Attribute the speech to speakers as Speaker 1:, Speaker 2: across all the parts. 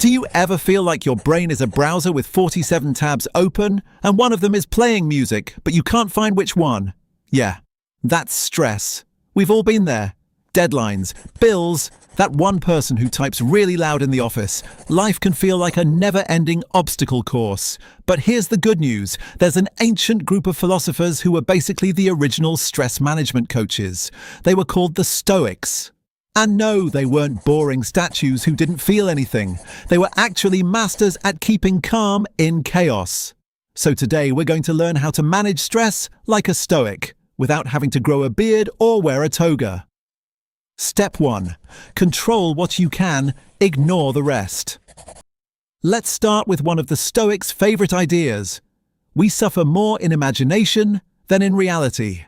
Speaker 1: Do you ever feel like your brain is a browser with 47 tabs open, and one of them is playing music, but you can't find which one? Yeah, that's stress. We've all been there. Deadlines, bills, that one person who types really loud in the office. Life can feel like a never-ending obstacle course. But here's the good news. There's an ancient group of philosophers who were basically the original stress management coaches. They were called the Stoics. And no, they weren't boring statues who didn't feel anything. They were actually masters at keeping calm in chaos. So today we're going to learn how to manage stress like a Stoic, without having to grow a beard or wear a toga. Step 1. Control what you can, ignore the rest. Let's start with one of the Stoics' favorite ideas. We suffer more in imagination than in reality.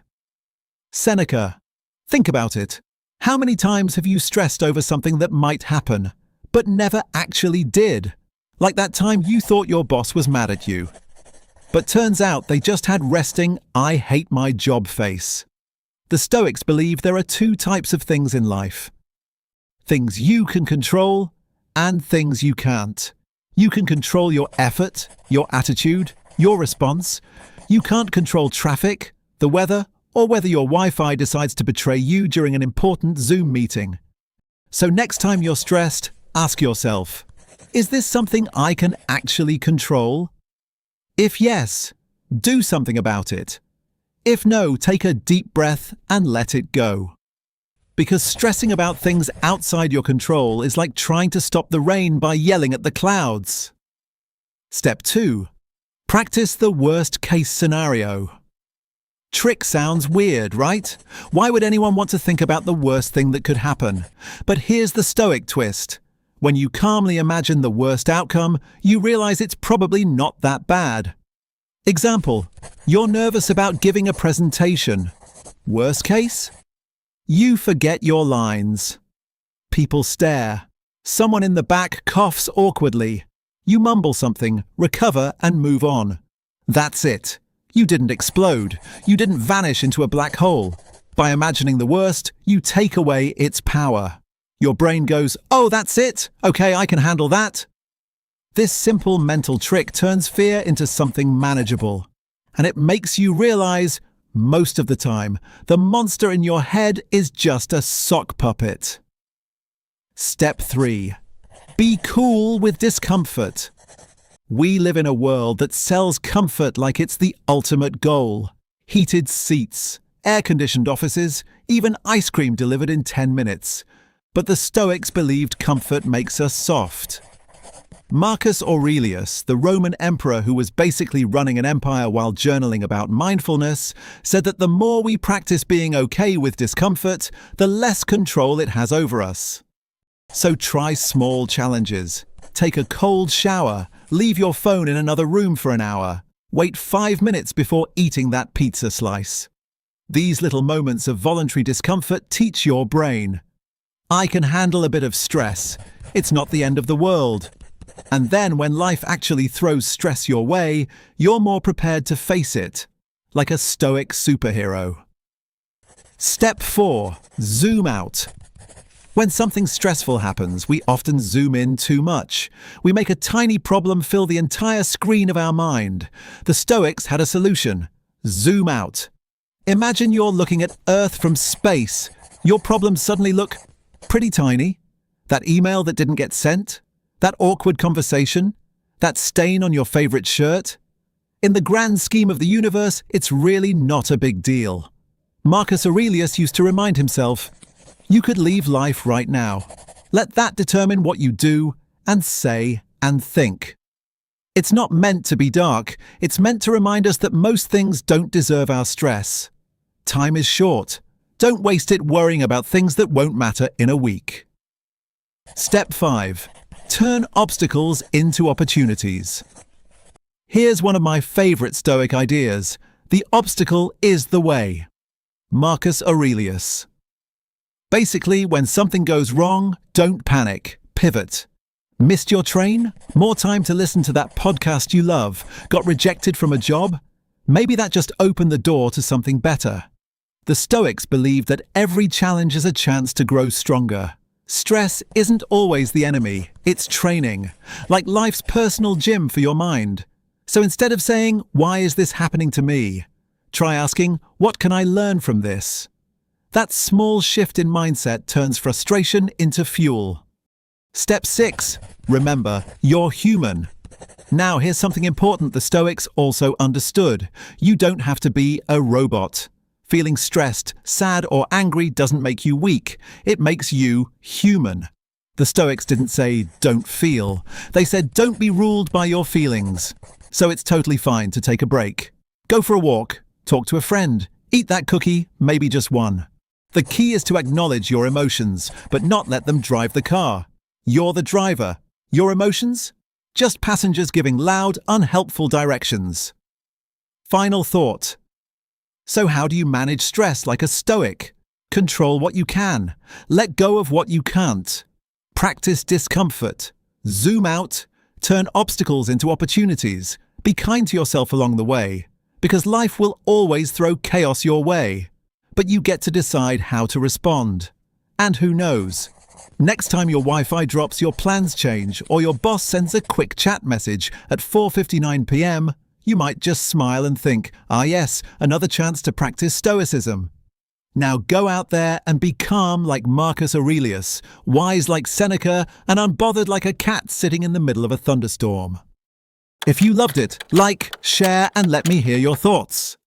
Speaker 1: Seneca. Think about it. How many times have you stressed over something that might happen, but never actually did? Like that time you thought your boss was mad at you. But turns out they just had resting, I hate my job face. The Stoics believe there are two types of things in life. Things you can control and things you can't. You can control your effort, your attitude, your response. You can't control traffic, the weather, or whether your Wi-Fi decides to betray you during an important Zoom meeting. So next time you're stressed, ask yourself, is this something I can actually control? If yes, do something about it. If no, take a deep breath and let it go. Because stressing about things outside your control is like trying to stop the rain by yelling at the clouds. Step 2. Practice the worst-case scenario. Trick sounds weird, right? Why would anyone want to think about the worst thing that could happen? But here's the Stoic twist. When you calmly imagine the worst outcome, you realize it's probably not that bad. Example, you're nervous about giving a presentation. Worst case? You forget your lines. People stare. Someone in the back coughs awkwardly. You mumble something, recover and move on. That's it. You didn't explode. You didn't vanish into a black hole. By imagining the worst, you take away its power. Your brain goes, oh, that's it. Okay, I can handle that. This simple mental trick turns fear into something manageable. And it makes you realize, most of the time, the monster in your head is just a sock puppet. Step 3. Be cool with discomfort. We live in a world that sells comfort like it's the ultimate goal. Heated seats, air-conditioned offices, even ice cream delivered in 10 minutes. But the Stoics believed comfort makes us soft. Marcus Aurelius, the Roman emperor who was basically running an empire while journaling about mindfulness, said that the more we practice being okay with discomfort, the less control it has over us. So try small challenges. Take a cold shower, leave your phone in another room for an hour, wait 5 minutes before eating that pizza slice. These little moments of voluntary discomfort teach your brain, I can handle a bit of stress. It's not the end of the world. And then when life actually throws stress your way, you're more prepared to face it, like a stoic superhero. Step 4. Zoom out. When something stressful happens, we often zoom in too much. We make a tiny problem fill the entire screen of our mind. The Stoics had a solution. Zoom out. Imagine you're looking at Earth from space. Your problems suddenly look pretty tiny. That email that didn't get sent? That awkward conversation? That stain on your favorite shirt? In the grand scheme of the universe, it's really not a big deal. Marcus Aurelius used to remind himself, you could leave life right now. Let that determine what you do and say and think. It's not meant to be dark. It's meant to remind us that most things don't deserve our stress. Time is short. Don't waste it worrying about things that won't matter in a week. Step 5. Turn obstacles into opportunities. Here's one of my favorite Stoic ideas. The obstacle is the way. Marcus Aurelius. Basically, when something goes wrong, don't panic. Pivot. Missed your train? More time to listen to that podcast you love? Got rejected from a job? Maybe that just opened the door to something better. The Stoics believed that every challenge is a chance to grow stronger. Stress isn't always the enemy, it's training, like life's personal gym for your mind. So instead of saying, "Why is this happening to me?" try asking, "What can I learn from this?" That small shift in mindset turns frustration into fuel. Step 6. Remember, you're human. Now here's something important the Stoics also understood. You don't have to be a robot. Feeling stressed, sad, or angry doesn't make you weak. It makes you human. The Stoics didn't say, "Don't feel." They said, "Don't be ruled by your feelings." So it's totally fine to take a break. Go for a walk, talk to a friend, eat that cookie, maybe just one. The key is to acknowledge your emotions, but not let them drive the car. You're the driver. Your emotions? Just passengers giving loud, unhelpful directions. Final thought. So how do you manage stress like a Stoic? Control what you can. Let go of what you can't. Practice discomfort. Zoom out. Turn obstacles into opportunities. Be kind to yourself along the way, because life will always throw chaos your way. But you get to decide how to respond. And who knows? Next time your Wi-Fi drops, your plans change, or your boss sends a quick chat message at 4:59 p.m., you might just smile and think, "Ah yes, another chance to practice Stoicism." Now go out there and be calm like Marcus Aurelius, wise like Seneca, and unbothered like a cat sitting in the middle of a thunderstorm. If you loved it, like, share, and let me hear your thoughts.